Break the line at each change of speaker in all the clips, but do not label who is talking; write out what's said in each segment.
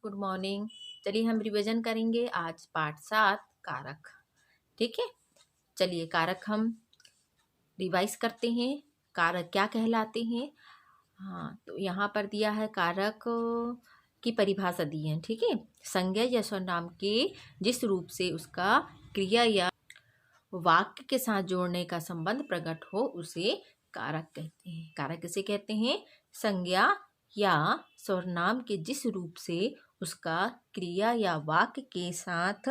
Good morning. चलिए हम revision करेंगे आज पाठ 7 कारक। ठीक है, चलिए कारक हम रिवाइज करते हैं। कारक क्या कहलाते हैं? हाँ, तो यहाँ पर दिया है कारक की परिभाषा दी है। ठीक है, संज्ञा या सर्वनाम के जिस रूप से उसका क्रिया या वाक्य के साथ जोड़ने का संबंध प्रकट हो उसे कारक कहते हैं। कारक किसे कहते हैं? संज्ञा या सर्वनाम के जिस रूप से उसका क्रिया या वाक्य के साथ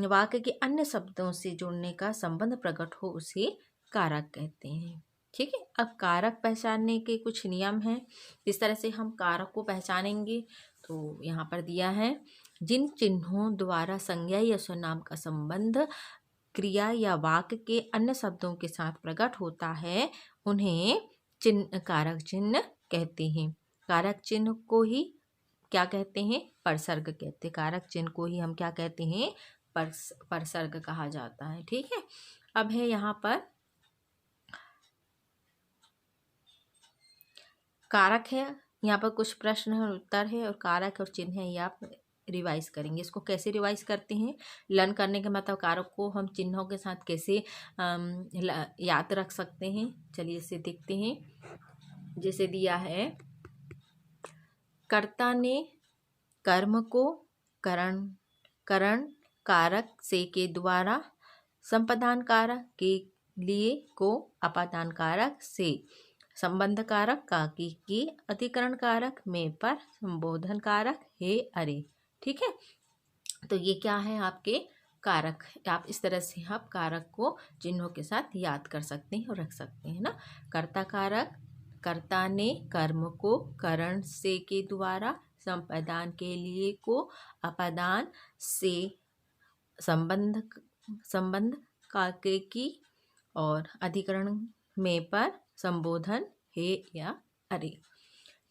वाक्य के अन्य शब्दों से जोड़ने का संबंध प्रकट हो उसे कारक कहते हैं। ठीक है, अब कारक पहचानने के कुछ नियम हैं। इस तरह से हम कारक को पहचानेंगे। तो यहाँ पर दिया है, जिन चिन्हों द्वारा संज्ञा या सर्वनाम का संबंध क्रिया या वाक्य के अन्य शब्दों के साथ प्रकट होता है उन्हें कारक चिन्ह कहते हैं। कारक चिन्ह को ही क्या कहते हैं? परसर्ग कहते हैं। कारक चिन्ह को ही हम क्या कहते हैं? परसर्ग कहा जाता है। ठीक है, अब है यहाँ पर कारक है, यहाँ पर कुछ प्रश्न है और उत्तर है, और कारक और चिन्ह है, ये आप रिवाइज करेंगे। इसको कैसे रिवाइज करते हैं? लर्न करने के मतलब कारक को हम चिन्हों के साथ कैसे याद रख सकते हैं, चलिए इसे देखते हैं। जैसे दिया है, कर्ता ने कर्म को करण कारक से के द्वारा, संपादान कारक के लिए को अपादान कारक से, संबंध कारक काकी की, अधिकरण कारक में पर, संबोधन कारक हे अरे। ठीक है, तो ये क्या है? आपके कारक। आप इस तरह से आप कारक को चिन्हों के साथ याद कर सकते हैं और रख सकते हैं ना। कर्ता कारक, कर्ता ने कर्म को करण से के द्वारा, संपादान के लिए को अपादान से, संबंध काके की, और अधिकरण में पर, संबोधन हे या अरे।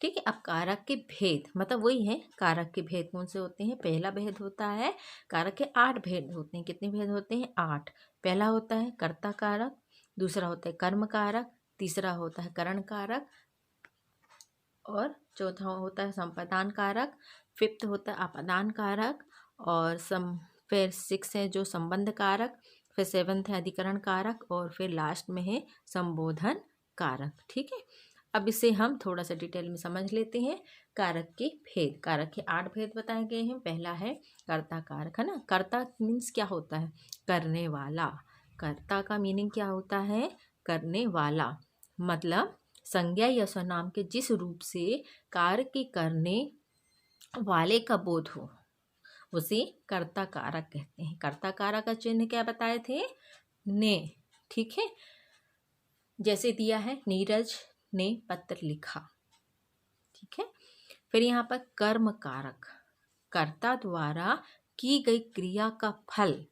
ठीक है, अब कारक के भेद मतलब वही है। कारक के भेद कौन से होते हैं? पहला भेद होता है, कारक के 8 भेद होते हैं। कितने भेद होते हैं? 8। पहला होता है कर्ता कारक, दूसरा होता है कर्म कारक, तीसरा होता है करण कारक, और चौथा होता है संपादान कारक, फिफ्थ होता है अपादान कारक, और फिर 6 है जो संबंध कारक, फिर 7th है अधिकरण कारक, और फिर लास्ट में है संबोधन कारक। ठीक है, अब इसे हम थोड़ा सा डिटेल में समझ लेते हैं। कारक के भेद, कारक के 8 भेद बताए गए हैं। पहला है कर्ता कारक, है ना। कर्ता मीन्स क्या होता है? करने वाला। कर्ता का मीनिंग क्या होता है? करने वाला। मतलब संज्ञा या सर्वनाम के जिस रूप से कार्य के करने वाले का बोध हो उसे कर्ता कारक कहते हैं। कर्ता कारक का चिन्ह क्या बताए थे? ने। ठीक है, जैसे दिया है, नीरज ने पत्र लिखा। ठीक है, फिर यहाँ पर कर्म कारक, कर्ता द्वारा की गई क्रिया का फल,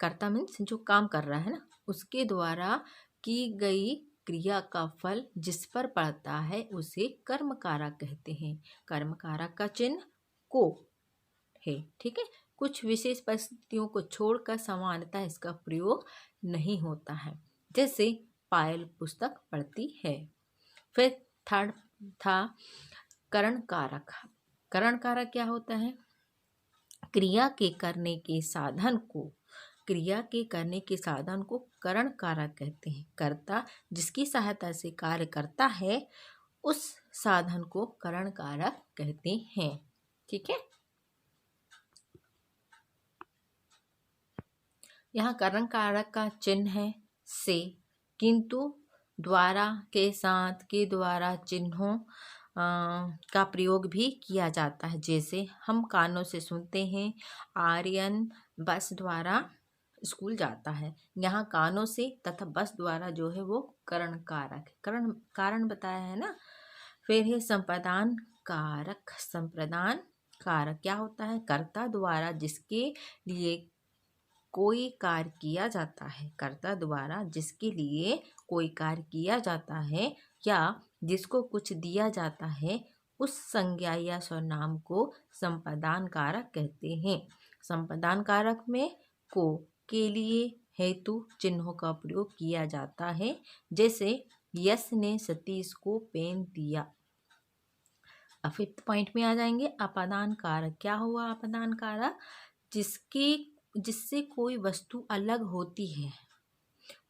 कर्ता मीन्स जो काम कर रहा है ना, उसके द्वारा की गई क्रिया का फल जिस पर पड़ता है उसे कर्म कारक कहते हैं। कर्म कारक का चिन्ह को है। ठीक है, कुछ विशेष परिस्थितियों को छोड़कर सामान्यतः इसका प्रयोग नहीं होता है। जैसे पायल पुस्तक पढ़ती है। फिर थर्ड था करण कारक। करण कारक क्या होता है? क्रिया के करने के साधन को, क्रिया के करने के साधन को करण कारक कहते हैं। कर्ता जिसकी सहायता से कार्य करता है उस साधन को करण कारक कहते हैं। ठीक है, यहाँ करण कारक का चिन्ह है से, किंतु, द्वारा, के साथ, के द्वारा चिन्हों का प्रयोग भी किया जाता है। जैसे हम कानों से सुनते हैं, आर्यन बस द्वारा स्कूल जाता है। यहाँ कानों से तथा बस द्वारा जो है वो करण कारक, कारण बताया है ना। फिर है संपादान कारक। संपादान कारक क्या होता है? कर्ता द्वारा जिसके लिए कोई कार्य किया जाता है, कर्ता द्वारा जिसके लिए कोई कार्य किया जाता है या जिसको कुछ दिया जाता है उस संज्ञा या सर्वनाम को संपादान कारक कहते हैं। संपादान कारक में को, के लिए, हेतु चिन्हों का प्रयोग किया जाता है। जैसे यश ने सतीश को पेन दिया। अब 5th पॉइंट में आ जाएंगे। अपादान कारक। क्या हुआ अपादान कारक? जिससे कोई वस्तु अलग होती है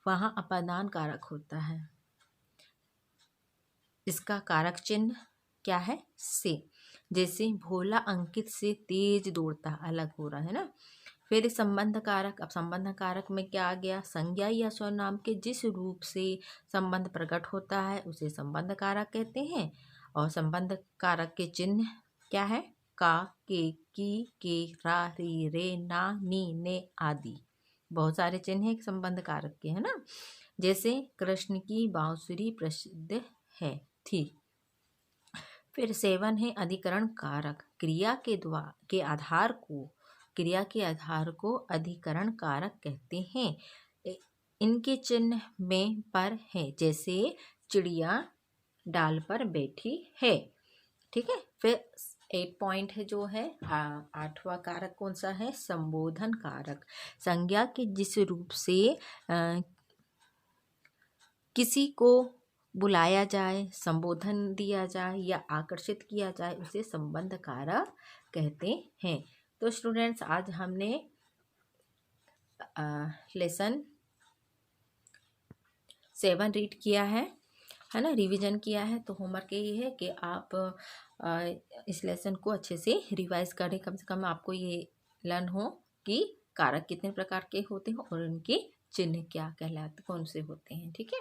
वहाँ अपादान कारक होता है। इसका कारक चिन्ह क्या है? से। जैसे भोला अंकित से तेज दौड़ता, अलग हो रहा है ना। फिर संबंध कारक। अब संबंध कारक में क्या आ गया? संज्ञा या सर्वनाम के जिस रूप से संबंध प्रकट होता है उसे संबंध कारक कहते हैं। और संबंध कारक के चिन्ह क्या है? का, के, रा, री, रे, ना, नी, ने आदि बहुत सारे चिन्ह हैं संबंध कारक के, है ना। जैसे कृष्ण की बांसुरी प्रसिद्ध है, थी। फिर 7 है अधिकरण कारक। क्रिया के आधार को अधिकरण कारक कहते हैं। इनके चिन्ह में पर है, जैसे चिड़िया डाल पर बैठी है। ठीक है। फिर 8 पॉइंट है जो है 8वां कारक कौन सा है? संबोधन कारक। संज्ञा के जिस रूप से किसी को बुलाया जाए, संबोधन दिया जाए या आकर्षित किया जाए उसे संबंध कारक कहते हैं। तो स्टूडेंट्स आज हमने लेसन 7 रीड किया है ना, रिवीजन किया है। तो होमवर्क यही है कि आप इस लेसन को अच्छे से रिवाइज करें। कम से कम आपको ये लर्न हो कि कारक कितने प्रकार के होते हैं और उनके चिन्ह क्या कहलाते, कौन से होते हैं। ठीक है।